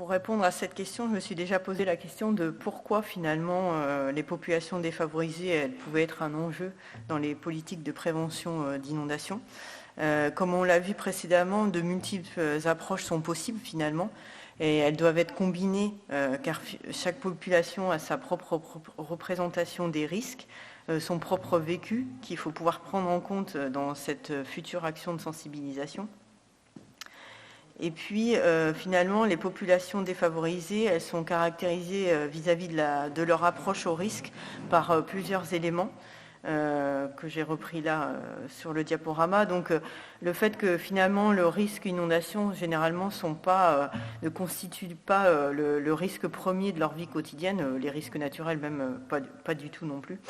pour répondre à cette question, je me suis déjà posé la question de pourquoi finalement les populations défavorisées elles pouvaient être un enjeu dans les politiques de prévention d'inondation. Comme on l'a vu précédemment, de multiples approches sont possibles finalement et elles doivent être combinées car chaque population a sa propre représentation des risques, son propre vécu qu'il faut pouvoir prendre en compte dans cette future action de sensibilisation. Et puis, finalement, les populations défavorisées, elles sont caractérisées vis-à-vis de leur approche au risque par plusieurs éléments que j'ai repris là sur le diaporama. Donc, le fait que finalement, le risque inondation, généralement, ne constitue pas le risque premier de leur vie quotidienne, les risques naturels même pas du tout non plus.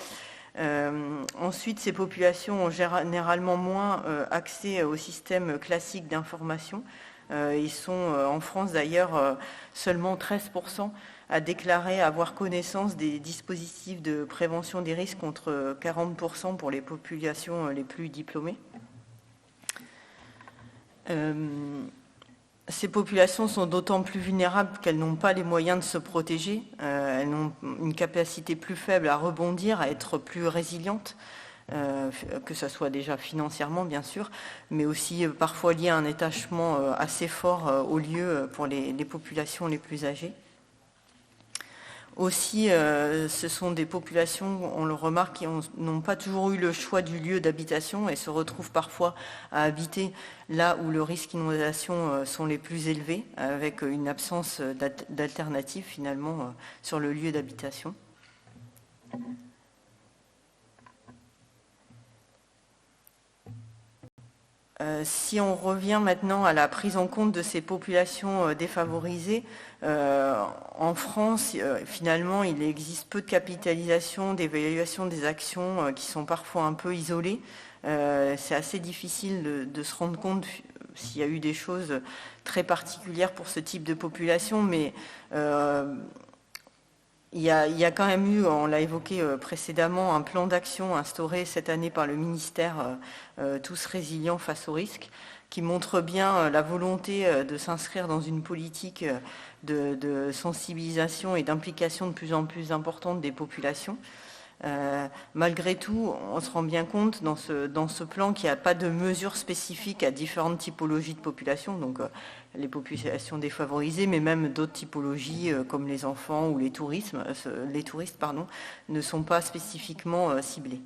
Ensuite, ces populations ont généralement moins accès au système classique d'information. Ils sont en France d'ailleurs seulement 13% à déclarer avoir connaissance des dispositifs de prévention des risques contre 40% pour les populations les plus diplômées. Ces populations sont d'autant plus vulnérables qu'elles n'ont pas les moyens de se protéger. Elles ont une capacité plus faible à rebondir, à être plus résilientes. Que ce soit déjà financièrement bien sûr, mais aussi parfois lié à un attachement assez fort au lieu pour les populations les plus âgées. Aussi, ce sont des populations, on le remarque, qui n'ont pas toujours eu le choix du lieu d'habitation et se retrouvent parfois à habiter là où le risque d'inondation sont les plus élevés, avec une absence d'alternative finalement sur le lieu d'habitation. Si on revient maintenant à la prise en compte de ces populations défavorisées, en France, finalement, il existe peu de capitalisation, d'évaluation des actions qui sont parfois un peu isolées. C'est assez difficile de se rendre compte s'il y a eu des choses très particulières pour ce type de population, mais il y a quand même eu, on l'a évoqué précédemment, un plan d'action instauré cette année par le ministère Tous résilients face au risque, qui montre bien la volonté de s'inscrire dans une politique de sensibilisation et d'implication de plus en plus importante des populations. Malgré tout, on se rend bien compte dans ce plan qu'il n'y a pas de mesures spécifiques à différentes typologies de populations, donc les populations défavorisées, mais même d'autres typologies comme les enfants ou les touristes, ne sont pas spécifiquement ciblés.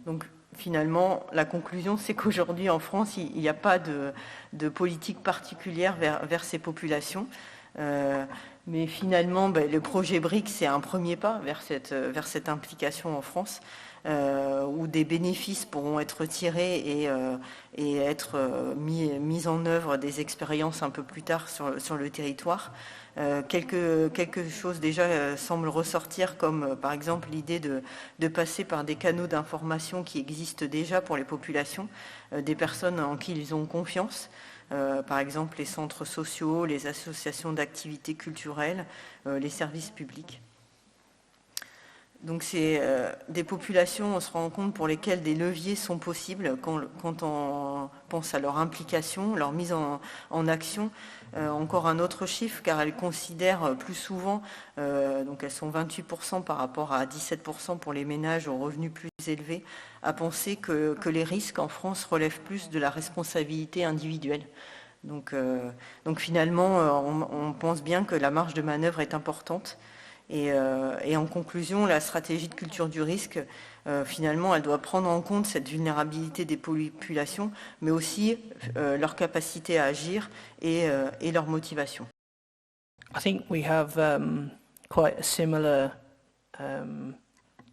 Donc finalement, la conclusion, c'est qu'aujourd'hui en France, il n'y a pas de politique particulière vers ces populations. Mais finalement, le projet BRIC, c'est un premier pas vers cette implication en France, où des bénéfices pourront être tirés et être mis en œuvre des expériences un peu plus tard sur le territoire. Quelque chose déjà semble ressortir, comme par exemple l'idée de passer par des canaux d'information qui existent déjà pour les populations, des personnes en qui ils ont confiance. Par exemple les centres sociaux, les associations d'activités culturelles, les services publics. Donc c'est des populations, on se rend compte, pour lesquelles des leviers sont possibles quand on pense à leur implication, leur mise en action. Encore un autre chiffre, car elles considèrent plus souvent, donc elles sont 28% par rapport à 17% pour les ménages aux revenus plus élevés, à penser que les risques en France relèvent plus de la responsabilité individuelle. Donc finalement, on pense bien que la marge de manœuvre est importante. Et en conclusion, la stratégie de culture du risque, finalement, elle doit prendre en compte cette vulnérabilité des populations, mais aussi leur capacité à agir et leur motivation. I think we have quite a similar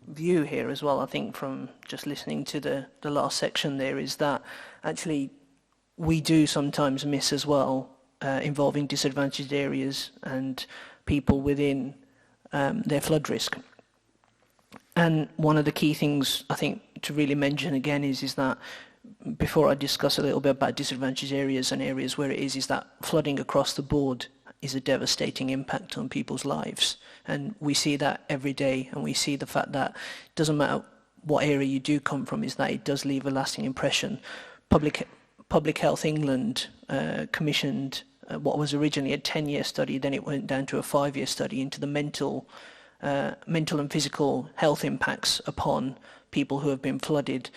view here as well. I think from just listening to the last section there is that actually we do sometimes miss as well involving disadvantaged areas and people within their flood risk. And one of the key things I think to really mention again is that before I discuss a little bit about disadvantaged areas and areas where it is that flooding across the board is a devastating impact on people's lives. And we see that every day, and we see the fact that it doesn't matter what area you do come from, is that it does leave a lasting impression. Public Health England commissioned what was originally a 10-year study, then it went down to a 5-year study into the mental and physical health impacts upon people who have been flooded.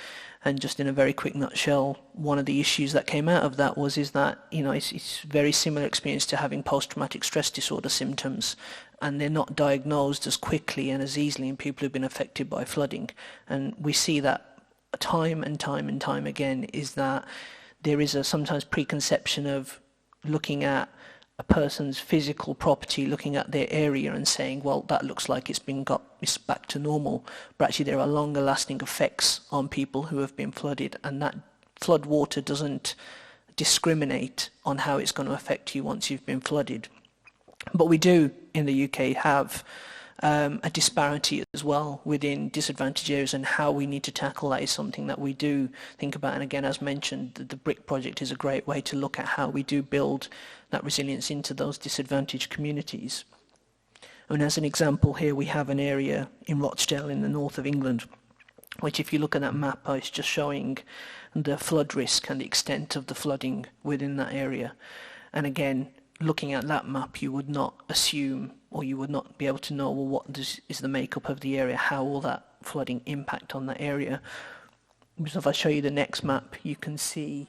And just in a very quick nutshell, one of the issues that came out of that is that, you know, it's very similar experience to having post-traumatic stress disorder symptoms, and they're not diagnosed as quickly and as easily in people who've been affected by flooding. And we see that time and time and time again, is that there is a sometimes preconception of looking at a person's physical property, looking at their area and saying, well, that looks like it's back to normal. But actually there are longer lasting effects on people who have been flooded, and that flood water doesn't discriminate on how it's going to affect you once you've been flooded. But we do in the UK have a disparity as well within disadvantaged areas, and how we need to tackle that is something that we do think about. And again, as mentioned, the BRIC project is a great way to look at how we do build that resilience into those disadvantaged communities. And as an example here, we have an area in Rochdale in the north of England, which if you look at that map, it's just showing the flood risk and the extent of the flooding within that area. And again, looking at that map, you would not assume, or you would not be able to know, well, what is the makeup of the area, how will that flooding impact on that area. So if I show you the next map, you can see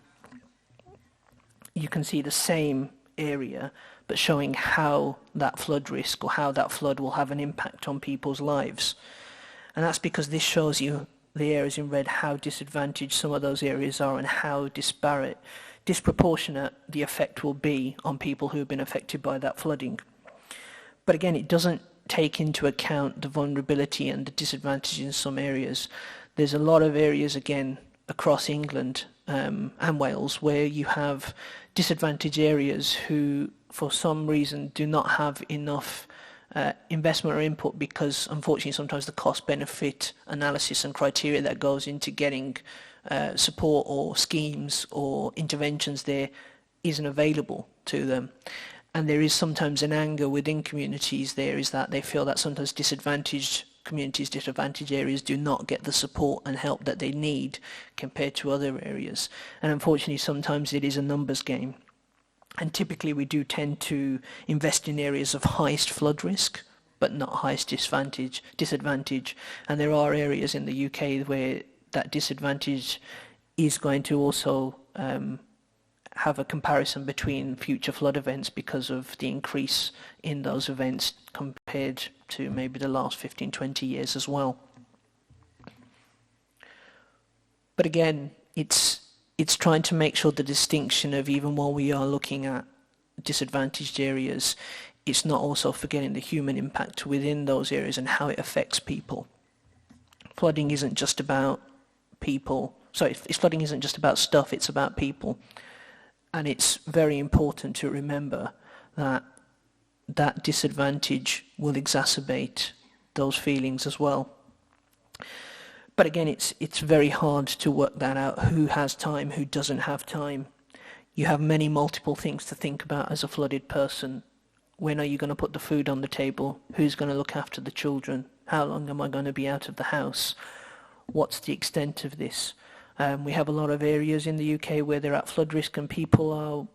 the same area, but showing how that flood risk or how that flood will have an impact on people's lives. And that's because this shows you the areas in red, how disadvantaged some of those areas are and how disproportionate the effect will be on people who have been affected by that flooding. But again, it doesn't take into account the vulnerability and the disadvantage in some areas. There's a lot of areas, again, across England and Wales, where you have disadvantaged areas who, for some reason, do not have enough investment or input, because unfortunately sometimes the cost-benefit analysis and criteria that goes into getting support or schemes or interventions there isn't available to them. And there is sometimes an anger within communities there, is that they feel that sometimes disadvantaged communities, disadvantaged areas do not get the support and help that they need compared to other areas. And unfortunately sometimes it is a numbers game. And typically we do tend to invest in areas of highest flood risk, but not highest disadvantage. And there are areas in the UK where that disadvantage is going to also have a comparison between future flood events because of the increase in those events compared to maybe the last 15, 20 years as well. But again, it's trying to make sure the distinction of, even while we are looking at disadvantaged areas, it's not also forgetting the human impact within those areas and how it affects people. Flooding isn't just about people. Flooding isn't just about stuff, it's about people. And it's very important to remember that that disadvantage will exacerbate those feelings as well. But again, it's very hard to work that out. Who has time, who doesn't have time? You have many multiple things to think about as a flooded person. When are you going to put the food on the table? Who's going to look after the children? How long am I going to be out of the house? What's the extent of this? We have a lot of areas in the UK where they're at flood risk and people are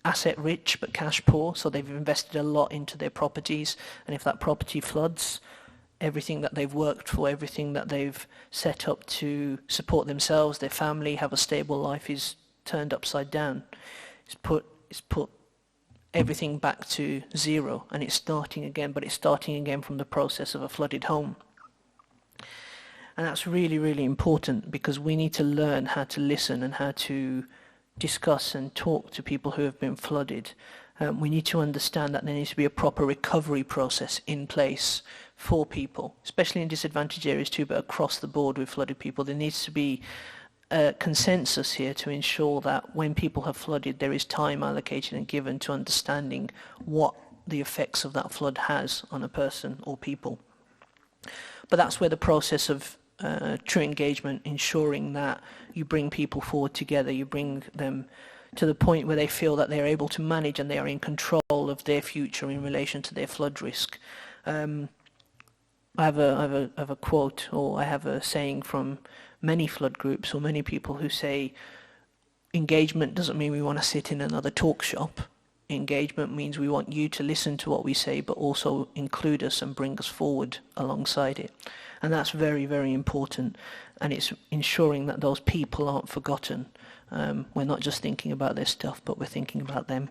asset rich but cash poor, so they've invested a lot into their properties, and if that property floods, everything that they've worked for, everything that they've set up to support themselves, their family, have a stable life, is turned upside down. It's put everything back to zero, and it's starting again, but it's starting again from the process of a flooded home. And that's really, really important, because we need to learn how to listen and how to discuss and talk to people who have been flooded. We need to understand that there needs to be a proper recovery process in place for people, especially in disadvantaged areas too, but across the board with flooded people. There needs to be a consensus here to ensure that when people have flooded, there is time allocated and given to understanding what the effects of that flood has on a person or people. But that's where the process of true engagement, ensuring that you bring people forward together, you bring them to the point where they feel that they're able to manage and they are in control of their future in relation to their flood risk. I have a quote, or I have a saying from many flood groups or many people who say, engagement doesn't mean we want to sit in another talk shop. Engagement means we want you to listen to what we say, but also include us and bring us forward alongside it. And that's very, very important. And it's ensuring that those people aren't forgotten. We're not just thinking about their stuff, but we're thinking about them